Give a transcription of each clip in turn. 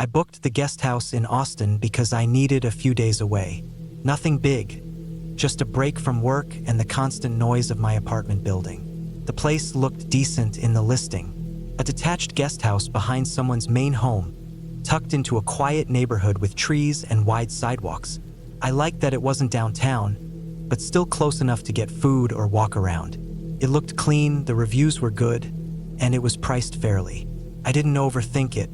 I booked the guest house in Austin because I needed a few days away. Nothing big, just a break from work and the constant noise of my apartment building. The place looked decent in the listing. A detached guest house behind someone's main home, tucked into a quiet neighborhood with trees and wide sidewalks. I liked that it wasn't downtown, but still close enough to get food or walk around. It looked clean, the reviews were good, and it was priced fairly. I didn't overthink it.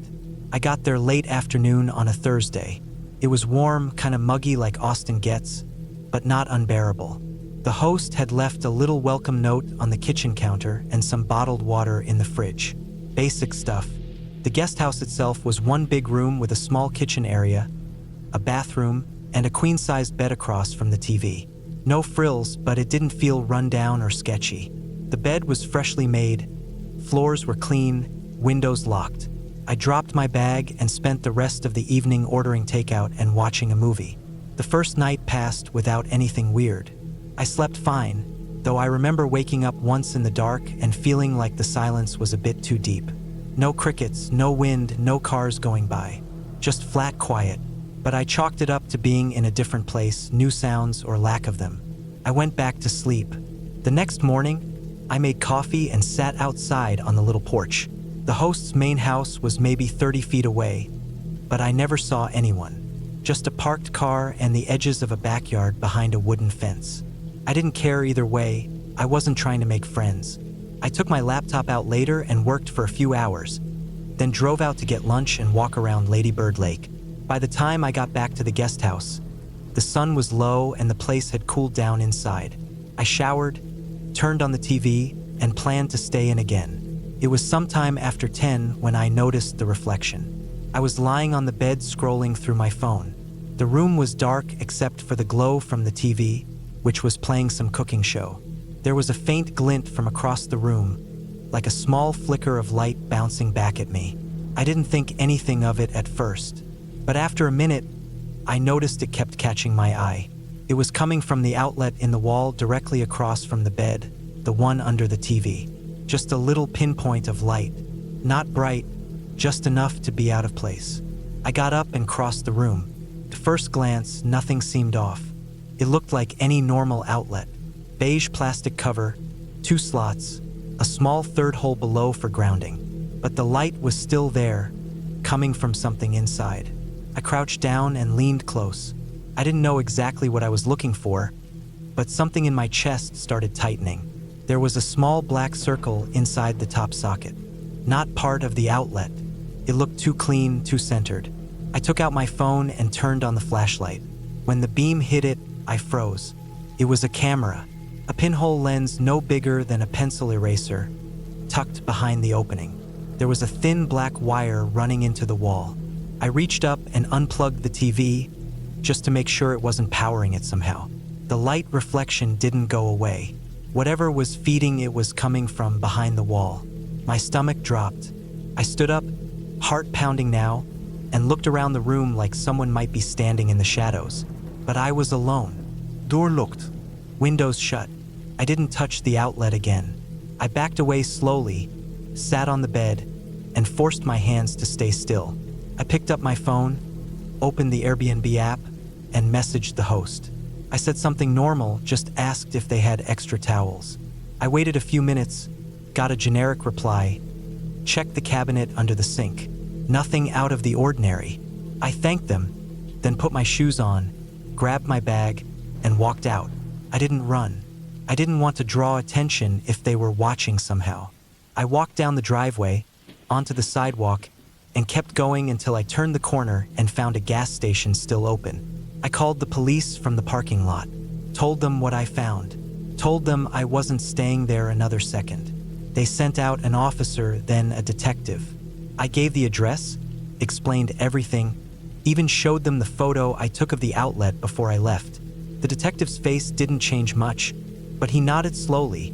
I got there late afternoon on a Thursday. It was warm, kind of muggy like Austin gets, but not unbearable. The host had left a little welcome note on the kitchen counter and some bottled water in the fridge. Basic stuff. The guest house itself was one big room with a small kitchen area, a bathroom, and a queen-sized bed across from the TV. No frills, but it didn't feel run down or sketchy. The bed was freshly made, floors were clean, windows locked. I dropped my bag and spent the rest of the evening ordering takeout and watching a movie. The first night passed without anything weird. I slept fine, though I remember waking up once in the dark and feeling like the silence was a bit too deep. No crickets, no wind, no cars going by. Just flat quiet. But I chalked it up to being in a different place, new sounds or lack of them. I went back to sleep. The next morning, I made coffee and sat outside on the little porch. The host's main house was maybe 30 feet away, but I never saw anyone. Just a parked car and the edges of a backyard behind a wooden fence. I didn't care either way. I wasn't trying to make friends. I took my laptop out later and worked for a few hours, then drove out to get lunch and walk around Lady Bird Lake. By the time I got back to the guest house, the sun was low and the place had cooled down inside. I showered, turned on the TV, and planned to stay in again. It was sometime after 10 when I noticed the reflection. I was lying on the bed scrolling through my phone. The room was dark except for the glow from the TV, which was playing some cooking show. There was a faint glint from across the room, like a small flicker of light bouncing back at me. I didn't think anything of it at first, but after a minute, I noticed it kept catching my eye. It was coming from the outlet in the wall directly across from the bed, the one under the TV. Just a little pinpoint of light. Not bright, just enough to be out of place. I got up and crossed the room. At first glance, nothing seemed off. It looked like any normal outlet. Beige plastic cover, 2 slots, a small third hole below for grounding. But the light was still there, coming from something inside. I crouched down and leaned close. I didn't know exactly what I was looking for, but something in my chest started tightening. There was a small black circle inside the top socket, not part of the outlet. It looked too clean, too centered. I took out my phone and turned on the flashlight. When the beam hit it, I froze. It was a camera, a pinhole lens no bigger than a pencil eraser, tucked behind the opening. There was a thin black wire running into the wall. I reached up and unplugged the TV, just to make sure it wasn't powering it somehow. The light reflection didn't go away. Whatever was feeding it was coming from behind the wall. My stomach dropped. I stood up, heart pounding now, and looked around the room like someone might be standing in the shadows. But I was alone. Door locked. Windows shut. I didn't touch the outlet again. I backed away slowly, sat on the bed, and forced my hands to stay still. I picked up my phone, opened the Airbnb app, and messaged the host. I said something normal, just asked if they had extra towels. I waited a few minutes, got a generic reply, checked the cabinet under the sink. Nothing out of the ordinary. I thanked them, then put my shoes on, grabbed my bag, and walked out. I didn't run. I didn't want to draw attention if they were watching somehow. I walked down the driveway, onto the sidewalk, and kept going until I turned the corner and found a gas station still open. I called the police from the parking lot, told them what I found, told them I wasn't staying there another second. They sent out an officer, then a detective. I gave the address, explained everything, even showed them the photo I took of the outlet before I left. The detective's face didn't change much, but he nodded slowly,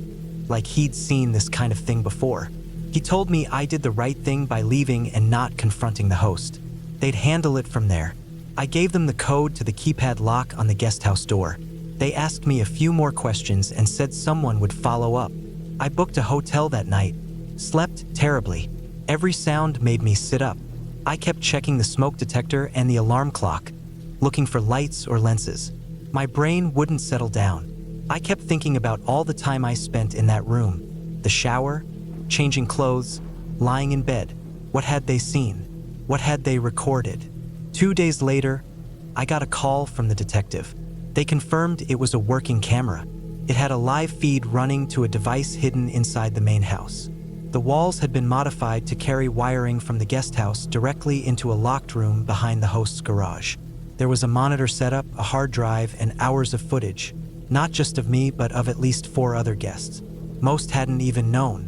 like he'd seen this kind of thing before. He told me I did the right thing by leaving and not confronting the host. They'd handle it from there. I gave them the code to the keypad lock on the guest house door. They asked me a few more questions and said someone would follow up. I booked a hotel that night, slept terribly. Every sound made me sit up. I kept checking the smoke detector and the alarm clock, looking for lights or lenses. My brain wouldn't settle down. I kept thinking about all the time I spent in that room. The shower, changing clothes, lying in bed. What had they seen? What had they recorded? 2 days later, I got a call from the detective. They confirmed it was a working camera. It had a live feed running to a device hidden inside the main house. The walls had been modified to carry wiring from the guest house directly into a locked room behind the host's garage. There was a monitor setup, a hard drive, and hours of footage, not just of me, but of at least 4 other guests. Most hadn't even known.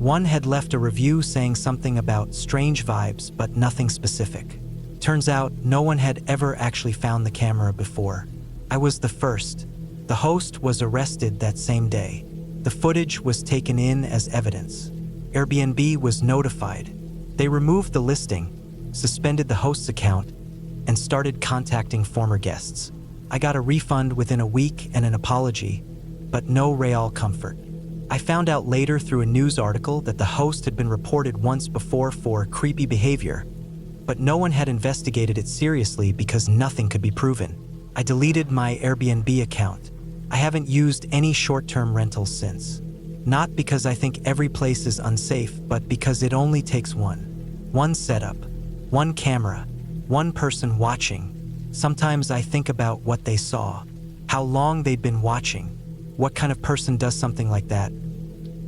One had left a review saying something about strange vibes, but nothing specific. Turns out, no one had ever actually found the camera before. I was the first. The host was arrested that same day. The footage was taken in as evidence. Airbnb was notified. They removed the listing, suspended the host's account, and started contacting former guests. I got a refund within a week and an apology, but no real comfort. I found out later through a news article that the host had been reported once before for creepy behavior, but no one had investigated it seriously because nothing could be proven. I deleted my Airbnb account. I haven't used any short-term rentals since. Not because I think every place is unsafe, but because it only takes one setup, one camera, one person watching. Sometimes I think about what they saw, how long they'd been watching. What kind of person does something like that?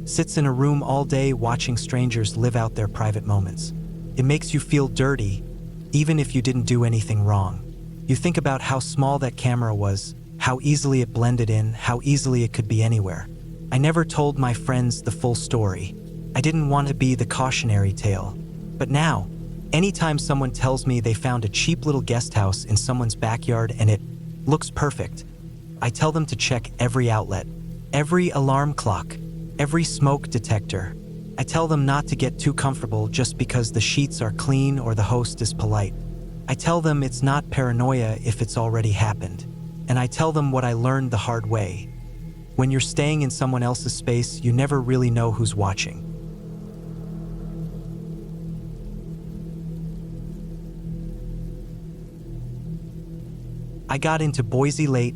Sits in a room all day watching strangers live out their private moments. It makes you feel dirty, even if you didn't do anything wrong. You think about how small that camera was, how easily it blended in, how easily it could be anywhere. I never told my friends the full story. I didn't want to be the cautionary tale. But now, anytime someone tells me they found a cheap little guest house in someone's backyard and it looks perfect, I tell them to check every outlet, every alarm clock, every smoke detector. I tell them not to get too comfortable just because the sheets are clean or the host is polite. I tell them it's not paranoia if it's already happened. And I tell them what I learned the hard way. When you're staying in someone else's space, you never really know who's watching. I got into Boise late,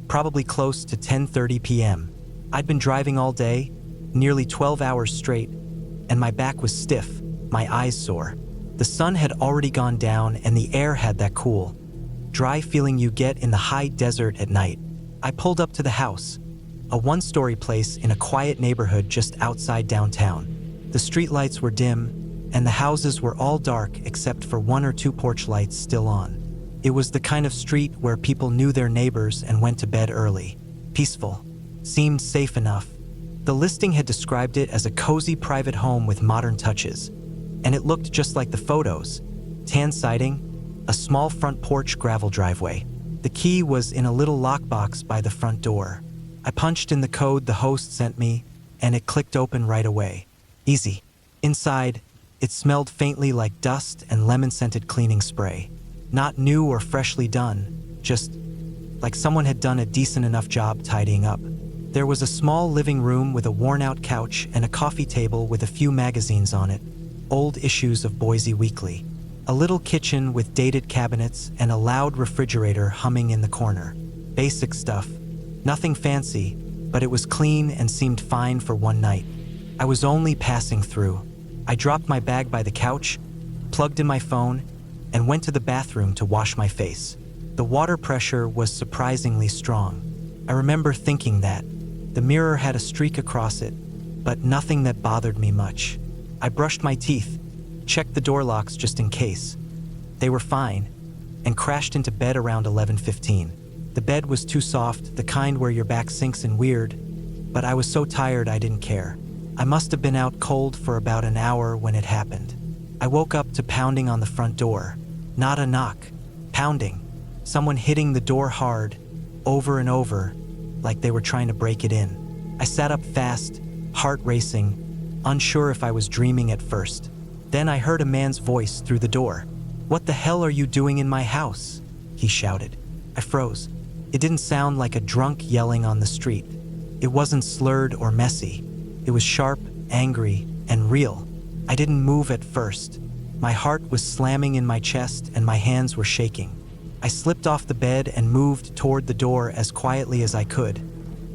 probably close to 10:30 p.m. I'd been driving all day, nearly 12 hours straight, and my back was stiff, my eyes sore. The sun had already gone down and the air had that cool, dry feeling you get in the high desert at night. I pulled up to the house, a one-story place in a quiet neighborhood just outside downtown. The streetlights were dim, and the houses were all dark except for 1 or 2 porch lights still on. It was the kind of street where people knew their neighbors and went to bed early. Peaceful. Seemed safe enough. The listing had described it as a cozy private home with modern touches, and it looked just like the photos. Tan siding, a small front porch, gravel driveway. The key was in a little lockbox by the front door. I punched in the code the host sent me, and it clicked open right away. Easy. Inside, it smelled faintly like dust and lemon-scented cleaning spray. Not new or freshly done, just like someone had done a decent enough job tidying up. There was a small living room with a worn-out couch and a coffee table with a few magazines on it, old issues of Boise Weekly. A little kitchen with dated cabinets and a loud refrigerator humming in the corner. Basic stuff. Nothing fancy, but it was clean and seemed fine for one night. I was only passing through. I dropped my bag by the couch, plugged in my phone, and went to the bathroom to wash my face. The water pressure was surprisingly strong. I remember thinking that. The mirror had a streak across it, but nothing that bothered me much. I brushed my teeth, checked the door locks just in case. They were fine, and crashed into bed around 11:15. The bed was too soft, the kind where your back sinks in weird, but I was so tired I didn't care. I must have been out cold for about an hour when it happened. I woke up to pounding on the front door. Not a knock. Pounding. Someone hitting the door hard, over and over, like they were trying to break it in. I sat up fast, heart racing, unsure if I was dreaming at first. Then I heard a man's voice through the door. "What the hell are you doing in my house?" he shouted. I froze. It didn't sound like a drunk yelling on the street. It wasn't slurred or messy. It was sharp, angry, and real. I didn't move at first. My heart was slamming in my chest and my hands were shaking. I slipped off the bed and moved toward the door as quietly as I could,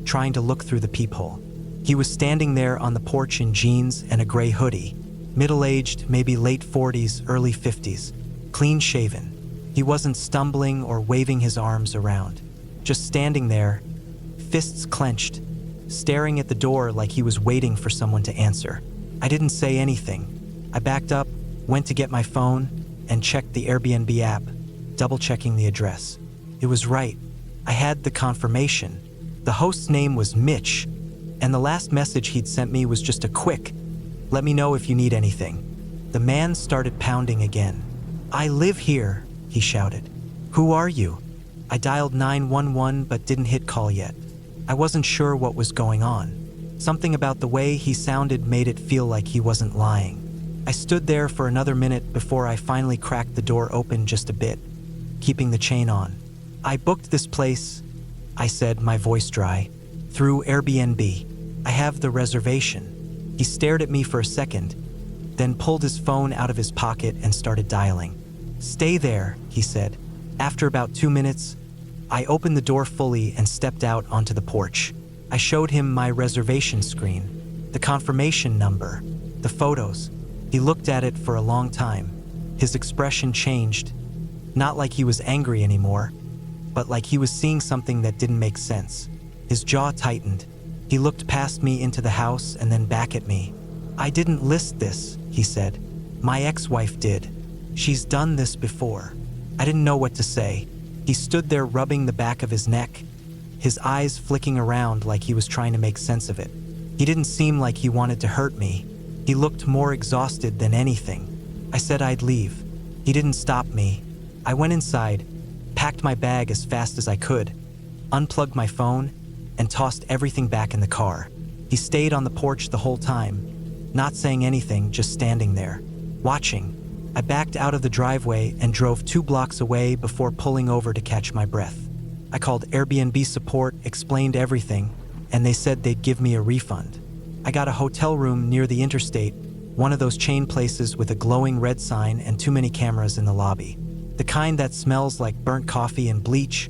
trying to look through the peephole. He was standing there on the porch in jeans and a gray hoodie, middle-aged, maybe late 40s, early 50s, clean-shaven. He wasn't stumbling or waving his arms around, just standing there, fists clenched, staring at the door like he was waiting for someone to answer. I didn't say anything. I backed up, went to get my phone, and checked the Airbnb app, double-checking the address. It was right. I had the confirmation. The host's name was Mitch, and the last message he'd sent me was just a quick, "Let me know if you need anything." The man started pounding again. "I live here," he shouted. "Who are you?" I dialed 911 but didn't hit call yet. I wasn't sure what was going on. Something about the way he sounded made it feel like he wasn't lying. I stood there for another minute before I finally cracked the door open just a bit, keeping the chain on. "I booked this place," I said, my voice dry, "through Airbnb. I have the reservation." He stared at me for a second, then pulled his phone out of his pocket and started dialing. "Stay there," he said. After about 2 minutes, I opened the door fully and stepped out onto the porch. I showed him my reservation screen, the confirmation number, the photos. He looked at it for a long time. His expression changed, not like he was angry anymore, but like he was seeing something that didn't make sense. His jaw tightened. He looked past me into the house and then back at me. "I didn't list this," he said. "My ex-wife did. She's done this before." I didn't know what to say. He stood there rubbing the back of his neck, his eyes flicking around like he was trying to make sense of it. He didn't seem like he wanted to hurt me. He looked more exhausted than anything. I said I'd leave. He didn't stop me. I went inside, packed my bag as fast as I could, unplugged my phone, and tossed everything back in the car. He stayed on the porch the whole time, not saying anything, just standing there, watching. I backed out of the driveway and drove 2 blocks away before pulling over to catch my breath. I called Airbnb support, explained everything, and they said they'd give me a refund. I got a hotel room near the interstate, one of those chain places with a glowing red sign and too many cameras in the lobby. The kind that smells like burnt coffee and bleach,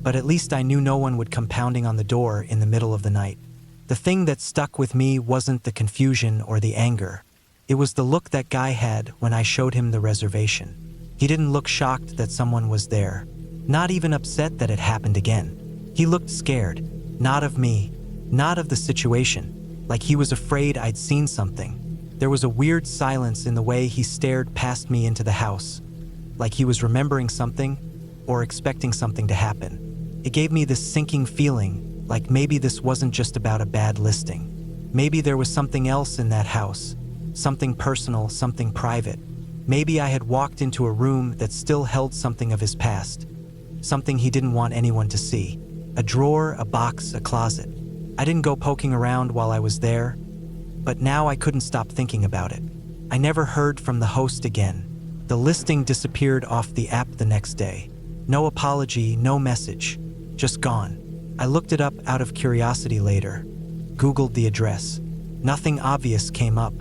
but at least I knew no one would come pounding on the door in the middle of the night. The thing that stuck with me wasn't the confusion or the anger. It was the look that guy had when I showed him the reservation. He didn't look shocked that someone was there, not even upset that it happened again. He looked scared, not of me, not of the situation, like he was afraid I'd seen something. There was a weird silence in the way he stared past me into the house, like he was remembering something or expecting something to happen. It gave me this sinking feeling, like maybe this wasn't just about a bad listing. Maybe there was something else in that house. Something personal, something private. Maybe I had walked into a room that still held something of his past, something he didn't want anyone to see. A drawer, a box, a closet. I didn't go poking around while I was there, but now I couldn't stop thinking about it. I never heard from the host again. The listing disappeared off the app the next day. No apology, no message, just gone. I looked it up out of curiosity later, Googled the address. Nothing obvious came up.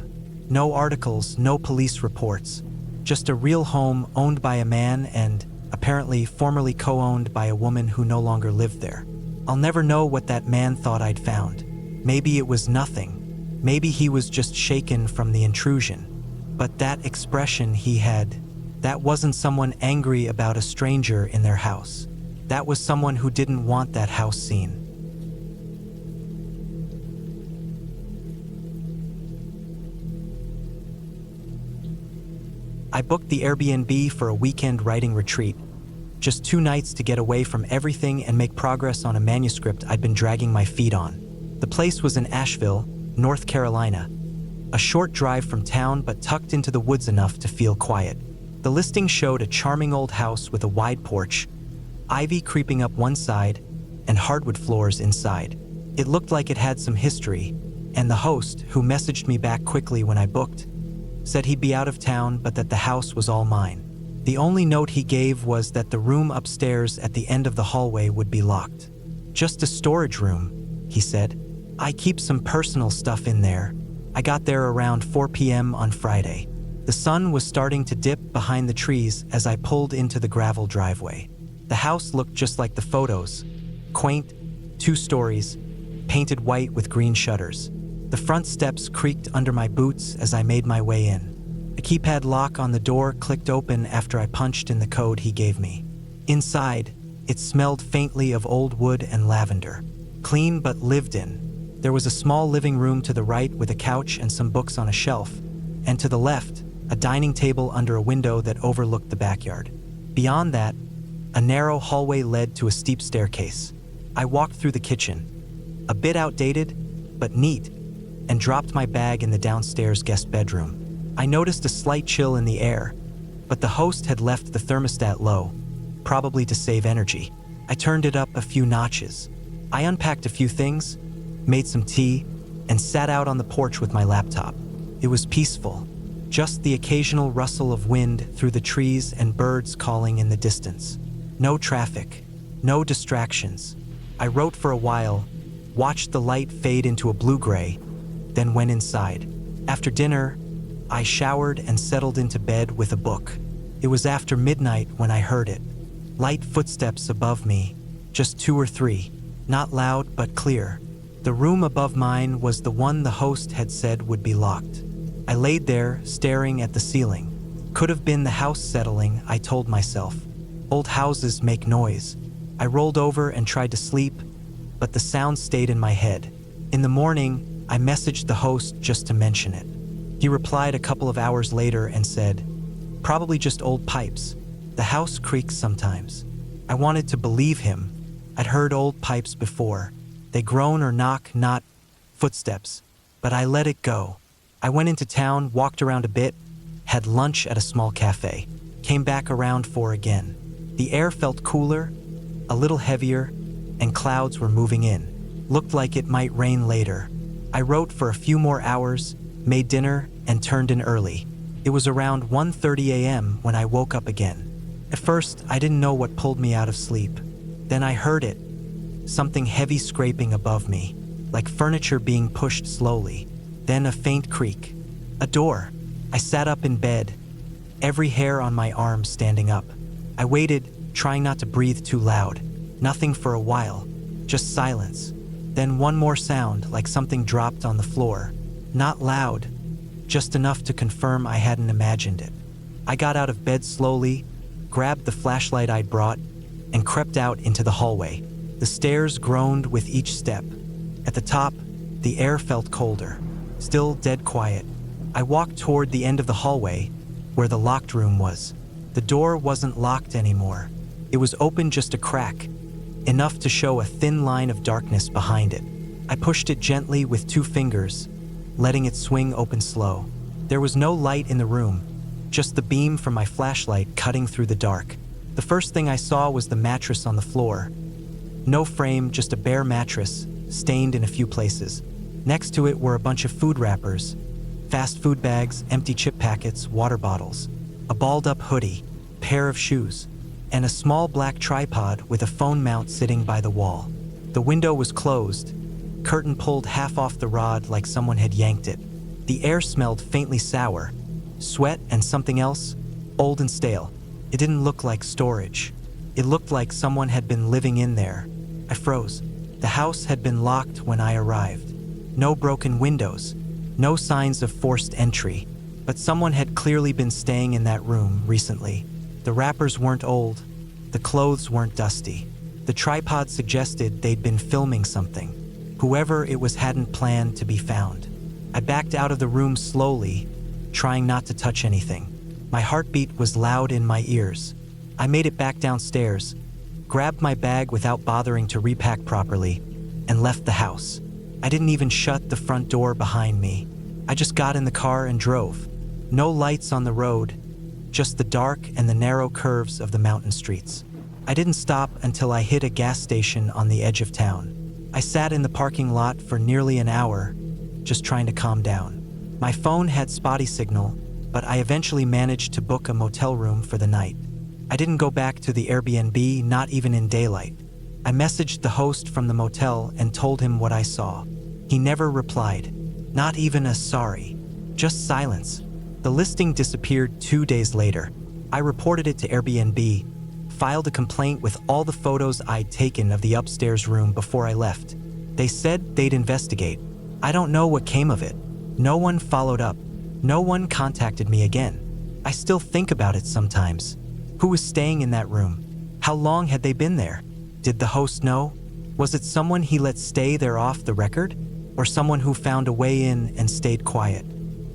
No articles, no police reports. Just a real home owned by a man and, apparently, formerly co-owned by a woman who no longer lived there. I'll never know what that man thought I'd found. Maybe it was nothing. Maybe he was just shaken from the intrusion. But that expression he had, that wasn't someone angry about a stranger in their house. That was someone who didn't want that house seen. I booked the Airbnb for a weekend writing retreat, just 2 nights to get away from everything and make progress on a manuscript I'd been dragging my feet on. The place was in Asheville, North Carolina, a short drive from town but tucked into the woods enough to feel quiet. The listing showed a charming old house with a wide porch, ivy creeping up one side, and hardwood floors inside. It looked like it had some history, and the host, who messaged me back quickly when I booked, said he'd be out of town but that the house was all mine. The only note he gave was that the room upstairs at the end of the hallway would be locked. "Just a storage room," he said. "I keep some personal stuff in there. I got there around 4 p.m. on Friday." The sun was starting to dip behind the trees as I pulled into the gravel driveway. The house looked just like the photos. Quaint, 2 stories, painted white with green shutters. The front steps creaked under my boots as I made my way in. A keypad lock on the door clicked open after I punched in the code he gave me. Inside, it smelled faintly of old wood and lavender. Clean but lived in. There was a small living room to the right with a couch and some books on a shelf, and to the left, a dining table under a window that overlooked the backyard. Beyond that, a narrow hallway led to a steep staircase. I walked through the kitchen, a bit outdated, but neat, and dropped my bag in the downstairs guest bedroom. I noticed a slight chill in the air, but the host had left the thermostat low, probably to save energy. I turned it up a few notches. I unpacked a few things, made some tea, and sat out on the porch with my laptop. It was peaceful, just the occasional rustle of wind through the trees and birds calling in the distance. No traffic, no distractions. I wrote for a while, watched the light fade into a blue-gray, then went inside. After dinner, I showered and settled into bed with a book. It was after midnight when I heard it. Light footsteps above me, just 2 or 3, not loud but clear. The room above mine was the one the host had said would be locked. I laid there, staring at the ceiling. Could have been the house settling, I told myself. Old houses make noise. I rolled over and tried to sleep, but the sound stayed in my head. In the morning, I messaged the host just to mention it. He replied a couple of hours later and said, "Probably just old pipes. The house creaks sometimes." I wanted to believe him. I'd heard old pipes before. They groan or knock, not footsteps. But I let it go. I went into town, walked around a bit, had lunch at a small cafe, came back around 4 again. The air felt cooler, a little heavier, and clouds were moving in. Looked like it might rain later. I wrote for a few more hours, made dinner, and turned in early. It was around 1:30 a.m. when I woke up again. At first, I didn't know what pulled me out of sleep. Then I heard it. Something heavy scraping above me, like furniture being pushed slowly. Then a faint creak. A door. I sat up in bed, every hair on my arm standing up. I waited, trying not to breathe too loud. Nothing for a while, just silence. Then one more sound, like something dropped on the floor. Not loud, just enough to confirm I hadn't imagined it. I got out of bed slowly, grabbed the flashlight I'd brought, and crept out into the hallway. The stairs groaned with each step. At the top, the air felt colder, still dead quiet. I walked toward the end of the hallway, where the locked room was. The door wasn't locked anymore. It was open just a crack, enough to show a thin line of darkness behind it. I pushed it gently with 2 fingers, letting it swing open slow. There was no light in the room, just the beam from my flashlight cutting through the dark. The first thing I saw was the mattress on the floor. No frame, just a bare mattress, stained in a few places. Next to it were a bunch of food wrappers, fast food bags, empty chip packets, water bottles, a balled-up hoodie, pair of shoes, and a small black tripod with a phone mount sitting by the wall. The window was closed, curtain pulled half off the rod like someone had yanked it. The air smelled faintly sour, sweat and something else, old and stale. It didn't look like storage. It looked like someone had been living in there. I froze. The house had been locked when I arrived. No broken windows, no signs of forced entry, but someone had clearly been staying in that room recently. The wrappers weren't old, the clothes weren't dusty. The tripod suggested they'd been filming something. Whoever it was hadn't planned to be found. I backed out of the room slowly, trying not to touch anything. My heartbeat was loud in my ears. I made it back downstairs, grabbed my bag without bothering to repack properly, and left the house. I didn't even shut the front door behind me. I just got in the car and drove. No lights on the road, just the dark and the narrow curves of the mountain streets. I didn't stop until I hit a gas station on the edge of town. I sat in the parking lot for nearly an hour, just trying to calm down. My phone had spotty signal, but I eventually managed to book a motel room for the night. I didn't go back to the Airbnb, not even in daylight. I messaged the host from the motel and told him what I saw. He never replied, not even a sorry, just silence. The listing disappeared 2 days later. I reported it to Airbnb, filed a complaint with all the photos I'd taken of the upstairs room before I left. They said they'd investigate. I don't know what came of it. No one followed up. No one contacted me again. I still think about it sometimes. Who was staying in that room? How long had they been there? Did the host know? Was it someone he let stay there off the record? Or someone who found a way in and stayed quiet?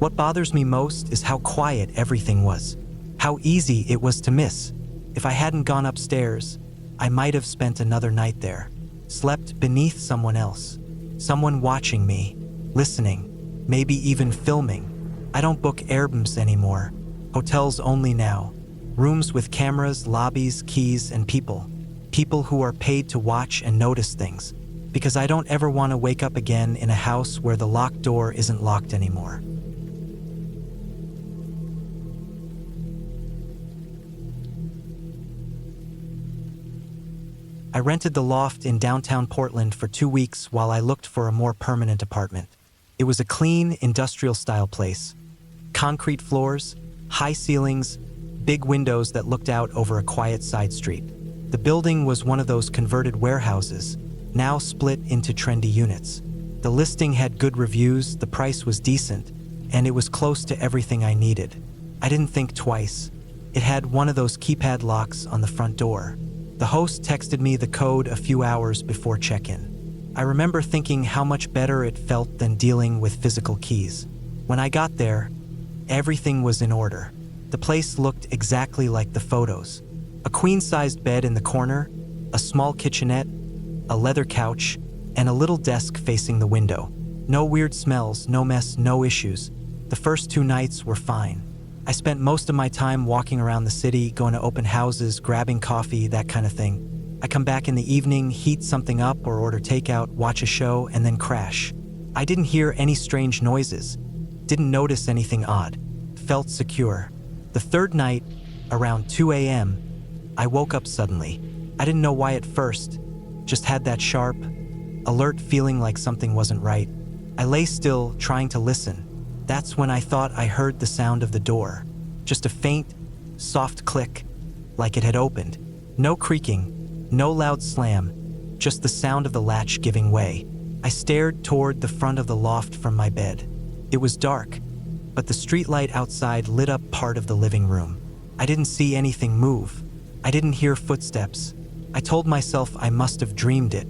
What bothers me most is how quiet everything was. How easy it was to miss. If I hadn't gone upstairs, I might have spent another night there. Slept beneath someone else. Someone watching me, listening, maybe even filming. I don't book AIRBNBs anymore. Hotels only now. Rooms with cameras, lobbies, keys, and people. People who are paid to watch and notice things. Because I don't ever want to wake up again in a house where the locked door isn't locked anymore. I rented the loft in downtown Portland for 2 weeks while I looked for a more permanent apartment. It was a clean, industrial-style place. Concrete floors, high ceilings, big windows that looked out over a quiet side street. The building was one of those converted warehouses, now split into trendy units. The listing had good reviews, the price was decent, and it was close to everything I needed. I didn't think twice. It had one of those keypad locks on the front door. The host texted me the code a few hours before check-in. I remember thinking how much better it felt than dealing with physical keys. When I got there, everything was in order. The place looked exactly like the photos. A queen-sized bed in the corner, a small kitchenette, a leather couch, and a little desk facing the window. No weird smells, no mess, no issues. The first 2 nights were fine. I spent most of my time walking around the city, going to open houses, grabbing coffee, that kind of thing. I come back in the evening, heat something up or order takeout, watch a show, and then crash. I didn't hear any strange noises. Didn't notice anything odd. Felt secure. The third night, around 2 a.m., I woke up suddenly. I didn't know why at first. Just had that sharp, alert feeling like something wasn't right. I lay still, trying to listen. That's when I thought I heard the sound of the door. Just a faint, soft click, like it had opened. No creaking, no loud slam, just the sound of the latch giving way. I stared toward the front of the loft from my bed. It was dark, but the streetlight outside lit up part of the living room. I didn't see anything move. I didn't hear footsteps. I told myself I must have dreamed it.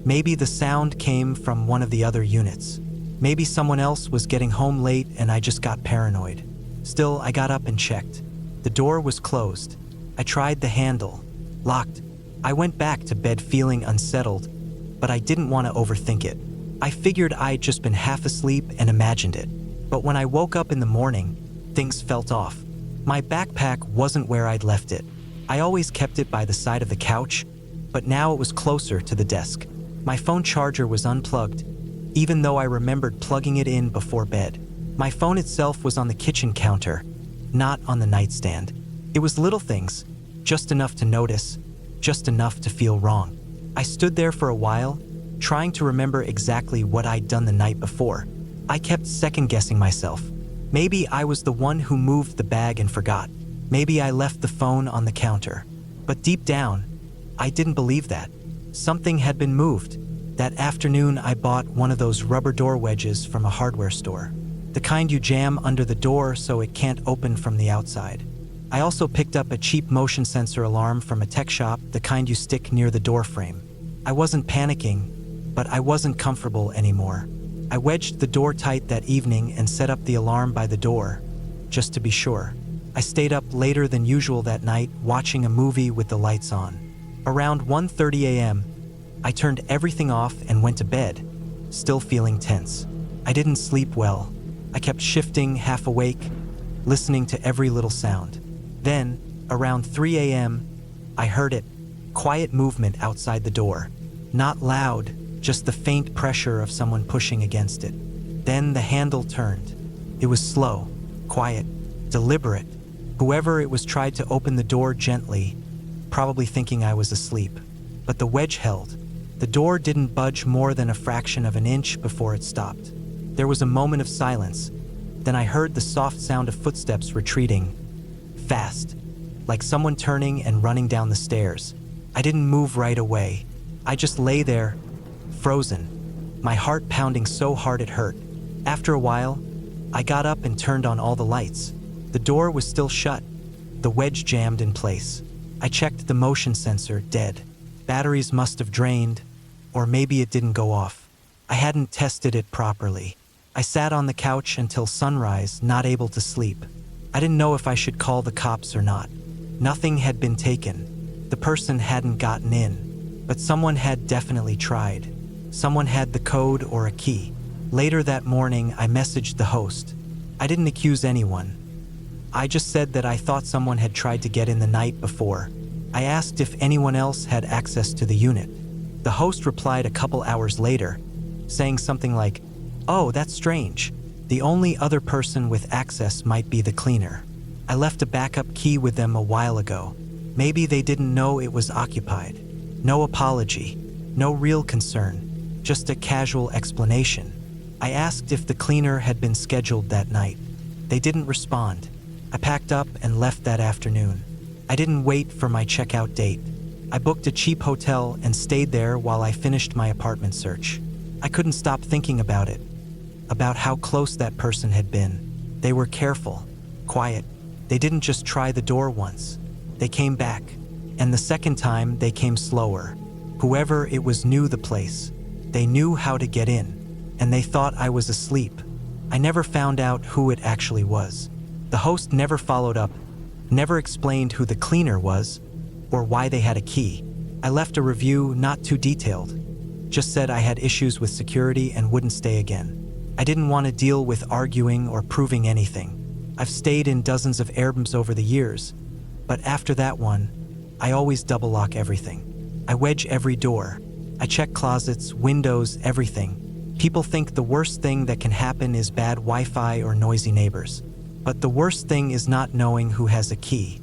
Maybe the sound came from one of the other units. Maybe someone else was getting home late and I just got paranoid. Still, I got up and checked. The door was closed. I tried the handle. Locked. I went back to bed feeling unsettled, but I didn't want to overthink it. I figured I'd just been half asleep and imagined it. But when I woke up in the morning, things felt off. My backpack wasn't where I'd left it. I always kept it by the side of the couch, but now it was closer to the desk. My phone charger was unplugged, even though I remembered plugging it in before bed. My phone itself was on the kitchen counter, not on the nightstand. It was little things, just enough to notice, just enough to feel wrong. I stood there for a while, trying to remember exactly what I'd done the night before. I kept second-guessing myself. Maybe I was the one who moved the bag and forgot. Maybe I left the phone on the counter. But deep down, I didn't believe that. Something had been moved. That afternoon, I bought one of those rubber door wedges from a hardware store. The kind you jam under the door so it can't open from the outside. I also picked up a cheap motion sensor alarm from a tech shop, the kind you stick near the door frame. I wasn't panicking, but I wasn't comfortable anymore. I wedged the door tight that evening and set up the alarm by the door, just to be sure. I stayed up later than usual that night, watching a movie with the lights on. Around 1:30 a.m., I turned everything off and went to bed, still feeling tense. I didn't sleep well. I kept shifting, half awake, listening to every little sound. Then, around 3 a.m., I heard it, quiet movement outside the door. Not loud, just the faint pressure of someone pushing against it. Then the handle turned. It was slow, quiet, deliberate. Whoever it was tried to open the door gently, probably thinking I was asleep. But the wedge held. The door didn't budge more than a fraction of an inch before it stopped. There was a moment of silence, Then I heard the soft sound of footsteps retreating, fast, like someone turning and running down the stairs. I didn't move right away. I just lay there, frozen, my heart pounding so hard it hurt. After a while, I got up and turned on all the lights. The door was still shut, the wedge jammed in place. I checked the motion sensor, dead. Batteries must have drained, or maybe it didn't go off. I hadn't tested it properly. I sat on the couch until sunrise, not able to sleep. I didn't know if I should call the cops or not. Nothing had been taken. The person hadn't gotten in, but someone had definitely tried. Someone had the code or a key. Later that morning, I messaged the host. I didn't accuse anyone. I just said that I thought someone had tried to get in the night before. I asked if anyone else had access to the unit. The host replied a couple hours later, saying something like, "Oh, that's strange. The only other person with access might be the cleaner. I left a backup key with them a while ago. Maybe they didn't know it was occupied." No apology, no real concern, just a casual explanation. I asked if the cleaner had been scheduled that night. They didn't respond. I packed up and left that afternoon. I didn't wait for my checkout date. I booked a cheap hotel and stayed there while I finished my apartment search. I couldn't stop thinking about it, about how close that person had been. They were careful, quiet. They didn't just try the door once. They came back, and the second time they came slower. Whoever it was knew the place. They knew how to get in, and they thought I was asleep. I never found out who it actually was. The host never followed up, never explained who the cleaner was, or why they had a key. I left a review not too detailed, just said I had issues with security and wouldn't stay again. I didn't want to deal with arguing or proving anything. I've stayed in dozens of AIRBNBs over the years, but after that one, I always double lock everything. I wedge every door. I check closets, windows, everything. People think the worst thing that can happen is bad Wi-Fi or noisy neighbors. But the worst thing is not knowing who has a key.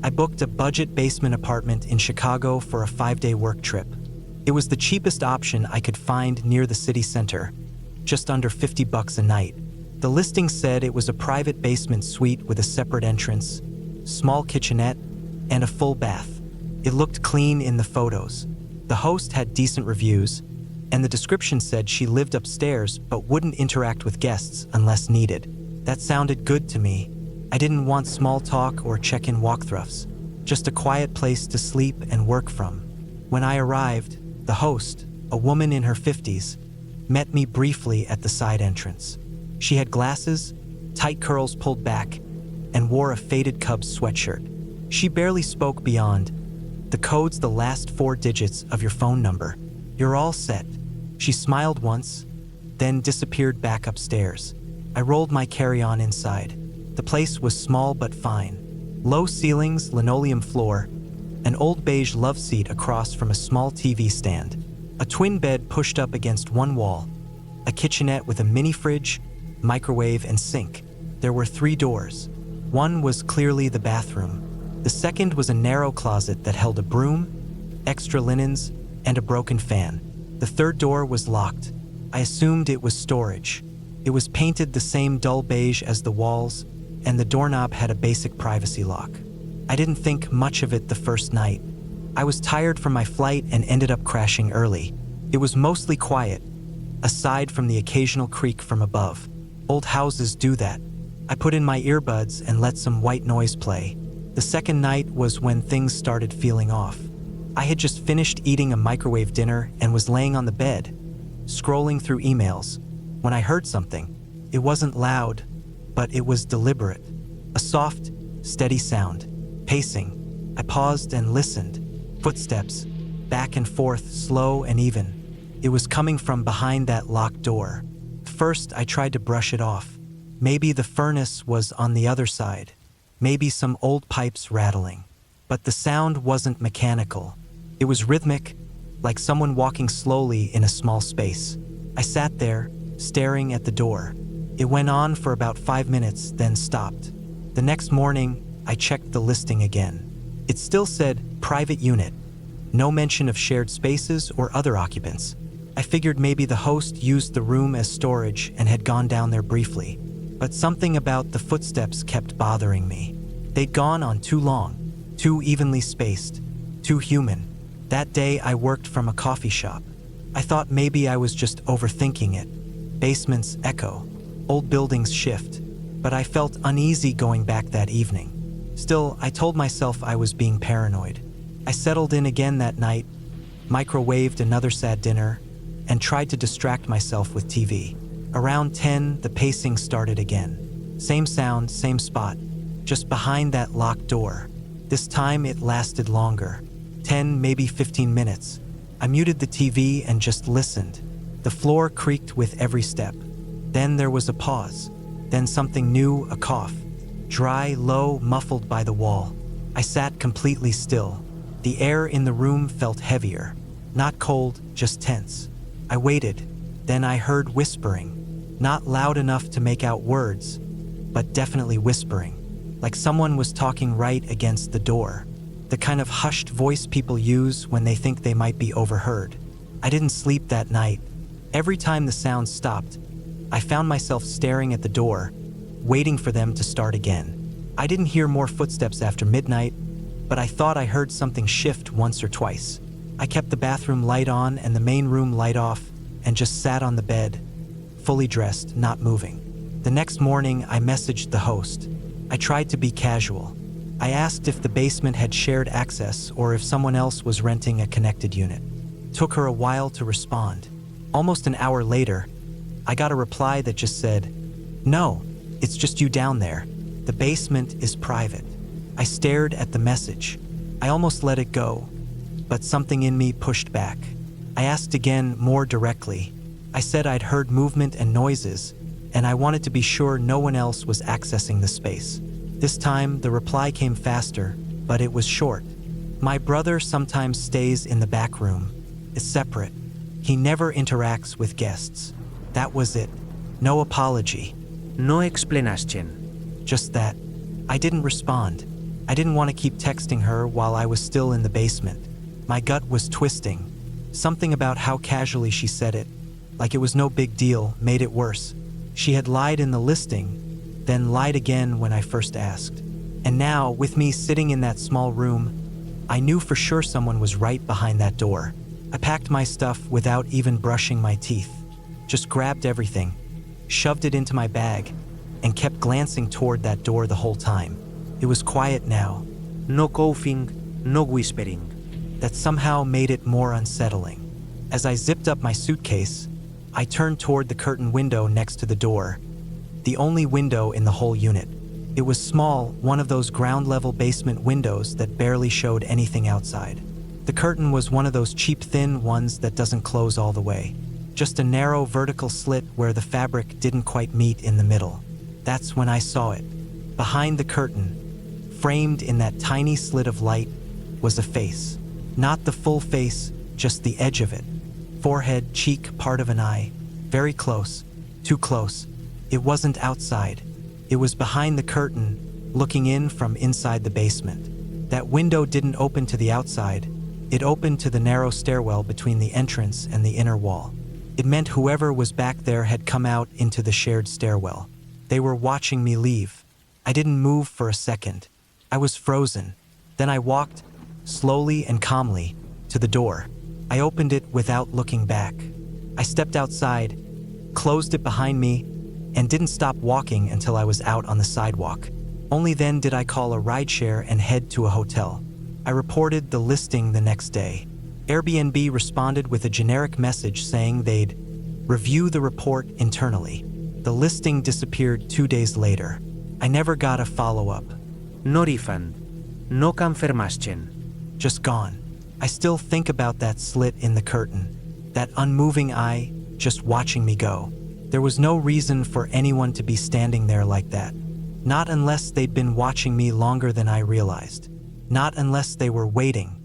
I booked a budget basement apartment in Chicago for a 5-day work trip. It was the cheapest option I could find near the city center, just under $50 a night. The listing said it was a private basement suite with a separate entrance, small kitchenette, and a full bath. It looked clean in the photos. The host had decent reviews, and the description said she lived upstairs but wouldn't interact with guests unless needed. That sounded good to me. I didn't want small talk or check-in walkthroughs, just a quiet place to sleep and work from. When I arrived, the host, a woman in her 50s, met me briefly at the side entrance. She had glasses, tight curls pulled back, and wore a faded Cubs sweatshirt. She barely spoke beyond, "The code's the last 4 digits of your phone number. You're all set." She smiled once, then disappeared back upstairs. I rolled my carry-on inside. The place was small but fine. Low ceilings, linoleum floor, an old beige love seat across from a small TV stand, a twin bed pushed up against one wall, a kitchenette with a mini fridge, microwave, and sink. There were 3 doors. One was clearly the bathroom. The second was a narrow closet that held a broom, extra linens, and a broken fan. The third door was locked. I assumed it was storage. It was painted the same dull beige as the walls, and the doorknob had a basic privacy lock. I didn't think much of it the first night. I was tired from my flight and ended up crashing early. It was mostly quiet, aside from the occasional creak from above. Old houses do that. I put in my earbuds and let some white noise play. The second night was when things started feeling off. I had just finished eating a microwave dinner and was laying on the bed, scrolling through emails, when I heard something. It wasn't loud, but it was deliberate. A soft, steady sound, pacing. I paused and listened. Footsteps, back and forth, slow and even. It was coming from behind that locked door. First, I tried to brush it off. Maybe the furnace was on the other side. Maybe some old pipes rattling. But the sound wasn't mechanical. It was rhythmic, like someone walking slowly in a small space. I sat there, staring at the door. It went on for about 5 minutes, then stopped. The next morning, I checked the listing again. It still said private unit, No mention of shared spaces or other occupants. I figured maybe the host used the room as storage and had gone down there briefly. But something about the footsteps kept bothering me. They'd gone on too long, too evenly spaced, too human. That day I worked from a coffee shop. I thought maybe I was just overthinking it. Basements echo, old buildings shift, but I felt uneasy going back that evening. Still, I told myself I was being paranoid. I settled in again that night, microwaved another sad dinner, and tried to distract myself with TV. Around 10, the pacing started again. Same sound, same spot, just behind that locked door. This time it lasted longer. 10, maybe 15 minutes. I muted the TV and just listened. The floor creaked with every step. Then there was a pause. Then something new, a cough. Dry, low, muffled by the wall. I sat completely still. The air in the room felt heavier. Not cold, just tense. I waited. Then I heard whispering. Not loud enough to make out words, but definitely whispering. Like someone was talking right against the door. The kind of hushed voice people use when they think they might be overheard. I didn't sleep that night. Every time the sound stopped, I found myself staring at the door, waiting for them to start again. I didn't hear more footsteps after midnight, but I thought I heard something shift once or twice. I kept the bathroom light on and the main room light off and just sat on the bed, fully dressed, not moving. The next morning, I messaged the host. I tried to be casual. I asked if the basement had shared access or if someone else was renting a connected unit. Took her a while to respond. Almost an hour later, I got a reply that just said, "No, it's just you down there. The basement is private." I stared at the message. I almost let it go, but something in me pushed back. I asked again, more directly. I said I'd heard movement and noises, and I wanted to be sure no one else was accessing the space. This time, the reply came faster, but it was short. "My brother sometimes stays in the back room. It's separate. He never interacts with guests." That was it. No apology. No explanation. Just that. I didn't respond. I didn't want to keep texting her while I was still in the basement. My gut was twisting. Something about how casually she said it, like it was no big deal, made it worse. She had lied in the listing, then lied again when I first asked. And now, with me sitting in that small room, I knew for sure someone was right behind that door. I packed my stuff without even brushing my teeth. Just grabbed everything, shoved it into my bag, and kept glancing toward that door the whole time. It was quiet now. No coughing, no whispering. That somehow made it more unsettling. As I zipped up my suitcase, I turned toward the curtain window next to the door, the only window in the whole unit. It was small, one of those ground-level basement windows that barely showed anything outside. The curtain was one of those cheap thin ones that doesn't close all the way. Just a narrow vertical slit where the fabric didn't quite meet in the middle. That's when I saw it. Behind the curtain, framed in that tiny slit of light, was a face. Not the full face, just the edge of it. Forehead, cheek, part of an eye. Very close. Too close. It wasn't outside. It was behind the curtain, looking in from inside the basement. That window didn't open to the outside. It opened to the narrow stairwell between the entrance and the inner wall. It meant whoever was back there had come out into the shared stairwell. They were watching me leave. I didn't move for a second. I was frozen. Then I walked, slowly and calmly, to the door. I opened it without looking back. I stepped outside, closed it behind me, and didn't stop walking until I was out on the sidewalk. Only then did I call a rideshare and head to a hotel. I reported the listing the next day. Airbnb responded with a generic message saying they'd review the report internally. The listing disappeared 2 days later. I never got a follow-up. No refund. No confirmation. Just gone. I still think about that slit in the curtain, that unmoving eye just watching me go. There was no reason for anyone to be standing there like that. Not unless they'd been watching me longer than I realized. Not unless they were waiting